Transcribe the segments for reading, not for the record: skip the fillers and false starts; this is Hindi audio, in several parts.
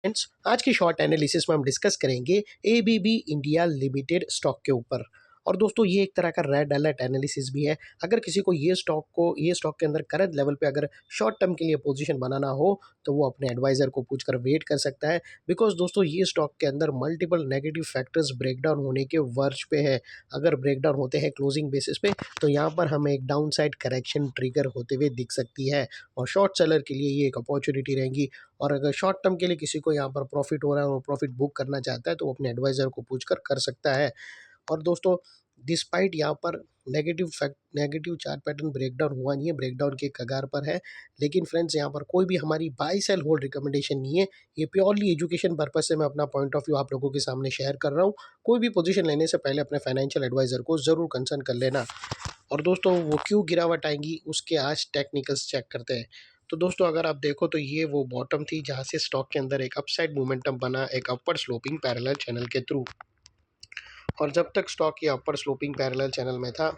फ्रेंड्स, आज की शॉर्ट एनालिसिस में हम डिस्कस करेंगे एबीबी इंडिया लिमिटेड स्टॉक के ऊपर। और दोस्तों ये एक तरह का रेड अलर्ट एनालिसिस भी है। अगर किसी को ये स्टॉक के अंदर करंट लेवल पे अगर शॉर्ट टर्म के लिए पोजीशन बनाना हो तो वो अपने एडवाइज़र को पूछकर वेट कर सकता है। बिकॉज़ दोस्तों ये स्टॉक के अंदर मल्टीपल नेगेटिव फैक्टर्स ब्रेकडाउन होने के वर्ज पे है। अगर ब्रेकडाउन होते हैं क्लोजिंग बेसिस पे तो यहाँ पर हमें एक डाउन साइड करेक्शन ट्रिगर होते हुए दिख सकती है और शॉर्ट सेलर के लिए ये एक अपॉर्चुनिटी रहेंगी। और अगर शॉर्ट टर्म के लिए किसी को यहाँ पर प्रॉफिट हो रहा है और प्रॉफिट बुक करना चाहता है तो वो अपने एडवाइज़र को पूछकर कर सकता है। और दोस्तों डिस्पाइट यहाँ पर नेगेटिव चार्ट पैटर्न ब्रेकडाउन हुआ नहीं है, ब्रेकडाउन के कगार पर है। लेकिन फ्रेंड्स यहाँ पर कोई भी हमारी बाय सेल होल्ड रिकमेंडेशन नहीं है। ये प्योरली एजुकेशन पर्पज से मैं अपना पॉइंट ऑफ व्यू आप लोगों के सामने शेयर कर रहा हूँ। कोई भी पोजीशन लेने से पहले अपने फाइनेंशियल एडवाइज़र को ज़रूर कंसर्न कर लेना। और दोस्तों वो क्यों गिरावट आएंगी उसके आज टेक्निकल्स चेक करते हैं। तो दोस्तों अगर आप देखो तो ये वो बॉटम थी जहाँ से स्टॉक के अंदर एक अपसाइड मोमेंटम बना एक अपर स्लोपिंग पैरेलल चैनल के थ्रू। और जब तक स्टॉक ये अपर स्लोपिंग पैरेलल चैनल में था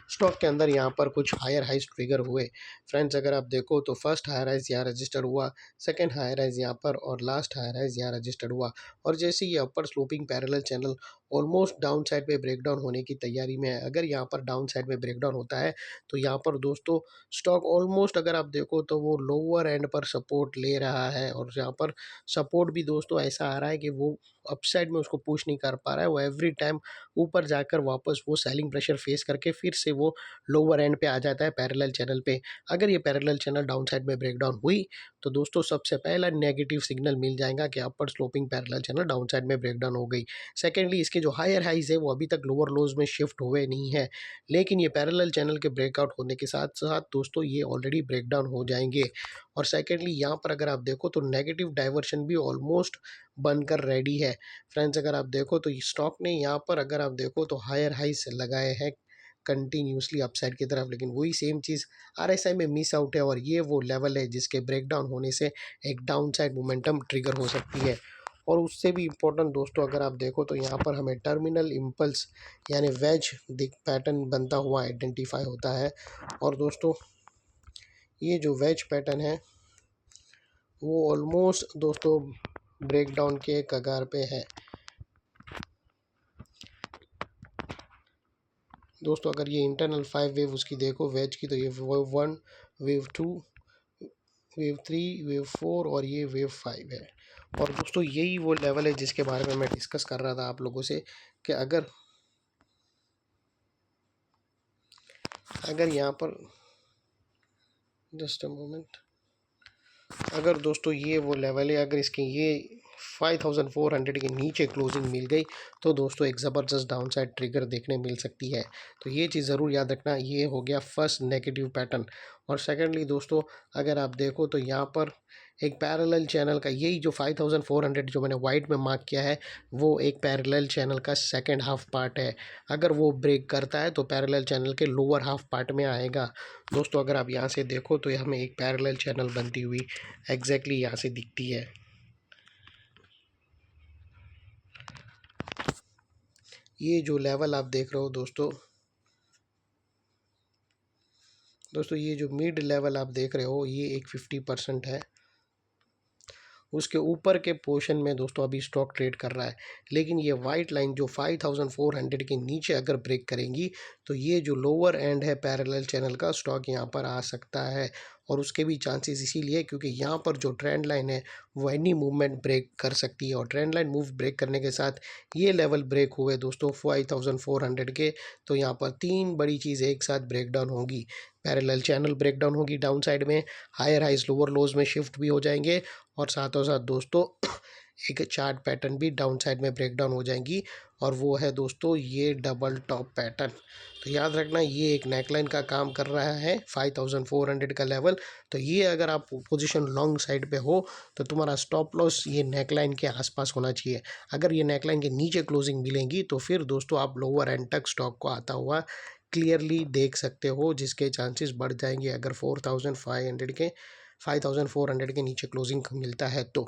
स्टॉक के अंदर यहाँ पर कुछ हायर हाइज ट्रिगर हुए। फ्रेंड्स अगर आप देखो तो फर्स्ट हायर हाइज यहाँ रजिस्टर हुआ, सेकंड हायर हाइज यहाँ पर और लास्ट हायर हाइज यहाँ रजिस्टर हुआ। और जैसे ये upper sloping parallel channel almost down side पे ब्रेकडाउन होने की तैयारी में है। अगर यहाँ पर डाउन साइड में ब्रेकडाउन होता है तो यहाँ पर दोस्तों स्टॉक ऑलमोस्ट अगर आप देखो तो वो लोअर एंड पर सपोर्ट ले रहा है। और यहाँ पर सपोर्ट भी दोस्तों ऐसा आ रहा है कि वो अपसाइड में उसको पुश नहीं कर पा रहा है। वो एवरी टाइम ऊपर जाकर वापस वो सेलिंग प्रेशर फेस करके फिर से वो लोअर एंड पे आ जाता है पैरेलल चैनल पे। अगर ये पैरेलल चैनल डाउन साइड में ब्रेकडाउन हुई तो दोस्तों सबसे पहला नेगेटिव सिग्नल मिल जाएगा कि upper sloping parallel channel down side में ब्रेकडाउन हो गई। सेकेंडली इसके जो हायर हाइज है वो अभी तक लोअर लोज में शिफ्ट हुए नहीं है, लेकिन ये पैरेलल चैनल के ब्रेकआउट होने के साथ साथ दोस्तों ये ऑलरेडी ब्रेकडाउन हो जाएंगे। और सेकेंडली यहाँ पर अगर आप देखो तो नेगेटिव डाइवर्शन भी ऑलमोस्ट बनकर रेडी है। फ्रेंड्स अगर आप देखो तो स्टॉक ने यहाँ पर अगर आप देखो तो हायर हाइज लगाए हैं कंटिन्यूसली अपसाइड की तरफ, लेकिन वही सेम चीज़ आरएसआई में मिस आउट है। और ये वो लेवल है जिसके ब्रेकडाउन होने से एक डाउन साइड मोमेंटम ट्रिगर हो सकती है। और उससे भी इम्पोर्टेंट दोस्तों अगर आप देखो तो यहाँ पर हमें टर्मिनल इम्पल्स यानी वेज पैटर्न बनता हुआ आइडेंटिफाई होता है। और दोस्तों ये जो वेज पैटर्न है वो ऑलमोस्ट दोस्तों ब्रेकडाउन के कगार पे है। दोस्तों अगर ये इंटरनल 5 वेव उसकी देखो वेज की तो ये वेव 1, वेव 2, वेव 3, वेव 4 और ये वेव 5 है। और दोस्तों यही वो लेवल है जिसके बारे में मैं डिस्कस कर रहा था आप लोगों से कि अगर यहाँ पर जस्ट अ मोमेंट, अगर दोस्तों ये वो लेवल है, अगर इसकी ये 5400 के नीचे क्लोजिंग मिल गई तो दोस्तों एक ज़बरदस्त डाउन साइड ट्रिगर देखने मिल सकती है। तो ये चीज़ ज़रूर याद रखना। ये हो गया फर्स्ट नेगेटिव पैटर्न। और सेकेंडली दोस्तों अगर आप देखो तो यहाँ पर एक पैरेलल चैनल का यही जो 5400 जो मैंने वाइट में मार्क किया है वो एक पैरेलल चैनल का सेकेंड हाफ पार्ट है। अगर वो ब्रेक करता है तो पैरेलल चैनल के लोअर हाफ पार्ट में आएगा। दोस्तों अगर आप यहाँ से देखो तो हमें एक पैरेलल चैनल बनती हुई एग्जैक्टली यहाँ से दिखती है। ये जो लेवल आप देख रहे हो दोस्तों ये जो मिड लेवल आप देख रहे हो ये एक 50% है। उसके ऊपर के पोर्शन में दोस्तों अभी स्टॉक ट्रेड कर रहा है। लेकिन ये वाइट लाइन जो 5400 के नीचे अगर ब्रेक करेंगी तो ये जो लोअर एंड है पैरेलल चैनल का स्टॉक यहाँ पर आ सकता है। और उसके भी चांसेस इसीलिए क्योंकि यहाँ पर जो ट्रेंड लाइन है वो एनी मूवमेंट ब्रेक कर सकती है। और ट्रेंड लाइन मूव ब्रेक करने के साथ ये लेवल ब्रेक हुए दोस्तों 5400 के, तो यहाँ पर तीन बड़ी चीज़ एक साथ ब्रेकडाउन होगी। पैरेलल चैनल ब्रेकडाउन होगी डाउन साइड में, हायर हाइज लोअर लोज में शिफ्ट भी हो जाएंगे और साथों साथ दोस्तों एक चार्ट पैटर्न भी डाउन साइड में ब्रेकडाउन हो जाएंगी। और वो है दोस्तों ये डबल टॉप पैटर्न। तो याद रखना ये एक नेकलाइन का काम कर रहा है 5400 का लेवल। तो ये अगर आप पोजीशन लॉन्ग साइड पे हो तो तुम्हारा स्टॉप लॉस ये नेकलाइन के आसपास होना चाहिए। अगर ये नेकलाइन के नीचे क्लोजिंग मिलेंगी तो फिर दोस्तों आप लोअर एंड तक स्टॉक को आता हुआ क्लियरली देख सकते हो, जिसके चांसेस बढ़ जाएंगे अगर 5400 के नीचे क्लोजिंग मिलता है तो।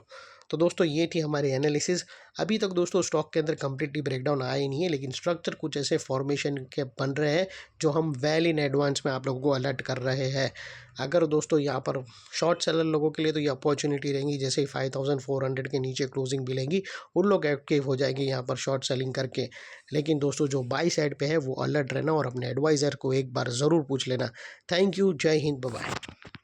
तो दोस्तों ये थी हमारी एनालिसिस। अभी तक दोस्तों स्टॉक के अंदर कंप्लीटली ब्रेकडाउन आया ही नहीं है, लेकिन स्ट्रक्चर कुछ ऐसे फॉर्मेशन के बन रहे हैं जो हम वेल इन एडवांस में आप लोगों को अलर्ट कर रहे हैं। अगर दोस्तों यहाँ पर शॉर्ट सेलर लोगों के लिए तो ये अपॉर्चुनिटी रहेंगी, जैसे ही 5400 के नीचे क्लोजिंग मिलेंगी उन लोग एक्टिव हो जाएंगे यहाँ पर शॉर्ट सेलिंग करके। लेकिन दोस्तों जो बाई साइड पे है वो अलर्ट रहना और अपने एडवाइज़र को एक बार ज़रूर पूछ लेना। थैंक यू, जय हिंद, बाय बाय।